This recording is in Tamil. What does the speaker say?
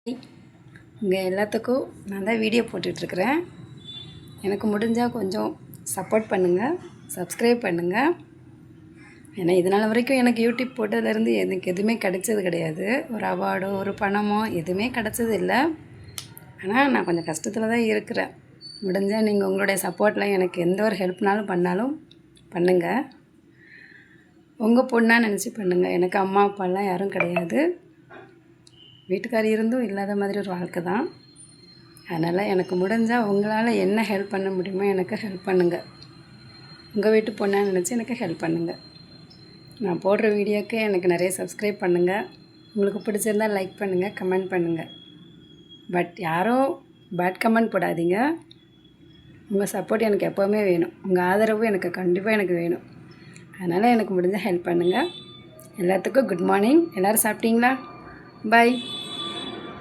உங்கள் எல்லாத்துக்கும் நான் தான் வீடியோ போட்டுட்ருக்குறேன். எனக்கு முடிஞ்சால் கொஞ்சம் சப்போர்ட் பண்ணுங்கள், சப்ஸ்கிரைப் பண்ணுங்கள். ஏன்னா இதனால் வரைக்கும் எனக்கு யூடியூப் போட்டதுலேருந்து எனக்கு எதுவுமே கிடைச்சது கிடையாது. ஒரு அவார்டோ ஒரு பணமோ எதுவுமே கிடச்சது இல்லை. ஆனால் நான் கொஞ்சம் கஷ்டத்தில் தான் இருக்கிறேன். முடிஞ்சால் நீங்கள் உங்களுடைய சப்போர்ட்டில் எனக்கு எந்த ஒரு ஹெல்ப்னாலும் பண்ணாலும் பண்ணுங்கள். உங்கள் பொண்ணாக நினச்சி பண்ணுங்கள். எனக்கு அம்மா அப்பாலாம் யாரும் கிடையாது. வீட்டுக்காரி இருந்தும் இல்லாத மாதிரி ஒரு வாழ்க்கை தான். அதனால் எனக்கு முடிஞ்சால் உங்களால் என்ன ஹெல்ப் பண்ண முடியுமோ எனக்கு ஹெல்ப் பண்ணுங்கள். உங்கள் வீட்டு பொண்ணாக நினச்சி எனக்கு ஹெல்ப் பண்ணுங்கள். நான் போடுற வீடியோக்கு எனக்கு நிறைய சப்ஸ்கிரைப் பண்ணுங்கள். உங்களுக்கு பிடிச்சிருந்தால் லைக் பண்ணுங்கள், கமெண்ட் பண்ணுங்கள். பட் யாரும் பேட் கமெண்ட் போடாதீங்க. உங்கள் சப்போர்ட் எனக்கு எப்போவுமே வேணும். உங்கள் ஆதரவு எனக்கு கண்டிப்பாக எனக்கு வேணும். அதனால் எனக்கு முடிஞ்சால் ஹெல்ப் பண்ணுங்கள். எல்லாத்துக்கும் குட் மார்னிங். எல்லோரும் சாப்பிட்டீங்களா? பாய்.